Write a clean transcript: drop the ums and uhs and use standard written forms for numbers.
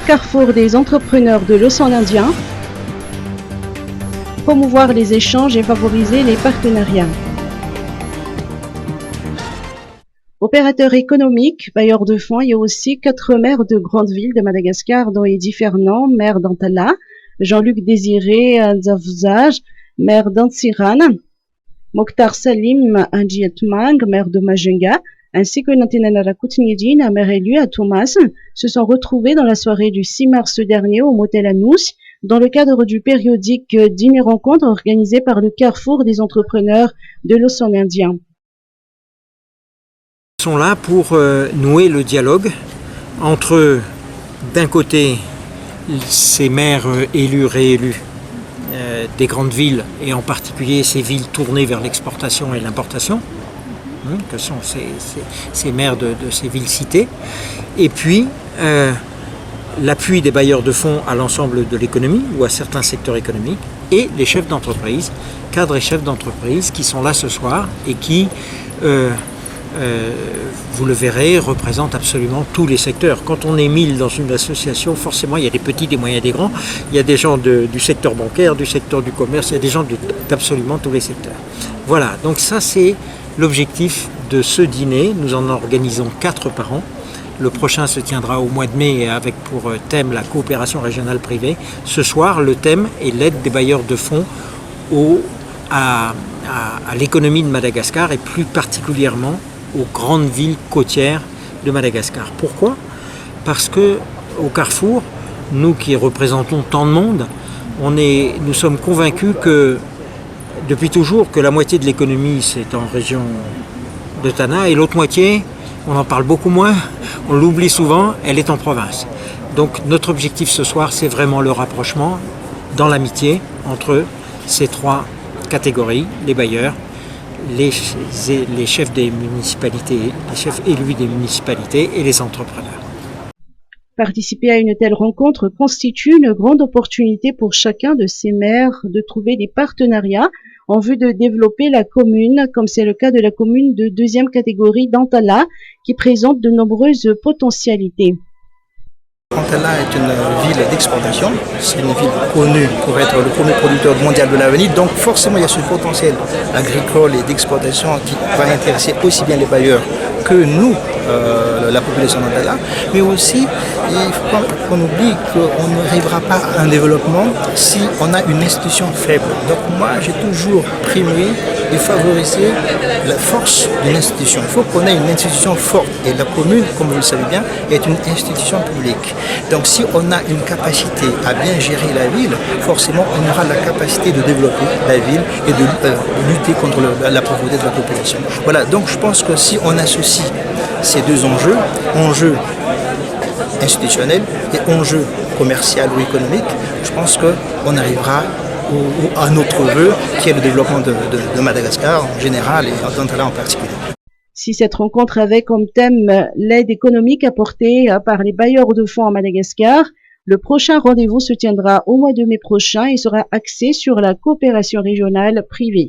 Carrefour des entrepreneurs de l'océan Indien, promouvoir les échanges et favoriser les partenariats. Opérateurs économiques, bailleurs de fonds, il y a aussi 4 maires de grandes villes de Madagascar, dont Eddy Fernand, maire d'Antala, Jean-Luc Désiré Nzavouzaj, maire d'Antsiran, Mokhtar Salim Ndjietmang, maire de Majunga, ainsi que Nantinanara Koutniedine, maire élu à Thomas, se sont retrouvés dans la soirée du 6 mars dernier au motel Anous, dans le cadre du périodique dîner-rencontre organisé par le Carrefour des entrepreneurs de l'océan Indien. Sont là pour nouer le dialogue entre, d'un côté, ces maires élus, réélus des grandes villes, et en particulier ces villes tournées vers l'exportation et l'importation, que sont ces maires de ces villes citées, et puis l'appui des bailleurs de fonds à l'ensemble de l'économie ou à certains secteurs économiques, et les chefs d'entreprise, cadres et chefs d'entreprise qui sont là ce soir et qui vous le verrez, représente absolument tous les secteurs. Quand on est 1000 dans une association, forcément il y a des petits, des moyens, des grands. Il y a des gens du secteur bancaire, du secteur du commerce, il y a des gens d'absolument tous les secteurs. Voilà, donc ça c'est l'objectif de ce dîner. Nous en organisons 4 par an. Le prochain se tiendra au mois de mai avec pour thème la coopération régionale privée. Ce soir, le thème est l'aide des bailleurs de fonds à l'économie de Madagascar et plus particulièrement aux grandes villes côtières de Madagascar. Pourquoi ? Parce que au Carrefour, nous qui représentons tant de monde, nous sommes convaincus que depuis toujours que la moitié de l'économie c'est en région de Tana et l'autre moitié, on en parle beaucoup moins, on l'oublie souvent, elle est en province. Donc notre objectif ce soir c'est vraiment le rapprochement dans l'amitié entre ces 3 catégories, les bailleurs, les chefs des municipalités, les chefs élus des municipalités et les entrepreneurs. Participer à une telle rencontre constitue une grande opportunité pour chacun de ces maires de trouver des partenariats en vue de développer la commune, comme c'est le cas de la commune de 2e catégorie d'Antala, qui présente de nombreuses potentialités. Antala est une ville d'exportation, c'est une ville connue pour être le premier producteur mondial de l'avenir, donc forcément il y a ce potentiel agricole et d'exportation qui va intéresser aussi bien les bailleurs que nous, la population d'Antala, mais aussi il ne faut pas qu'on oublie qu'on n'arrivera pas à un développement si on a une institution faible. Donc moi j'ai toujours primé et favorisé la force d'une institution. Il faut qu'on ait une institution forte et la commune, comme vous le savez bien, est une institution publique. Donc si on a une capacité à bien gérer la ville, forcément on aura la capacité de développer la ville et de lutter contre la pauvreté de la population. Voilà, donc je pense que si on associe ces 2 enjeux institutionnels et enjeux commercial ou économique, je pense qu'on arrivera à notre vœu qui est le développement de Madagascar en général et d'Antala en particulier. Si cette rencontre avait comme thème l'aide économique apportée par les bailleurs de fonds à Madagascar, le prochain rendez-vous se tiendra au mois de mai prochain et sera axé sur la coopération régionale privée.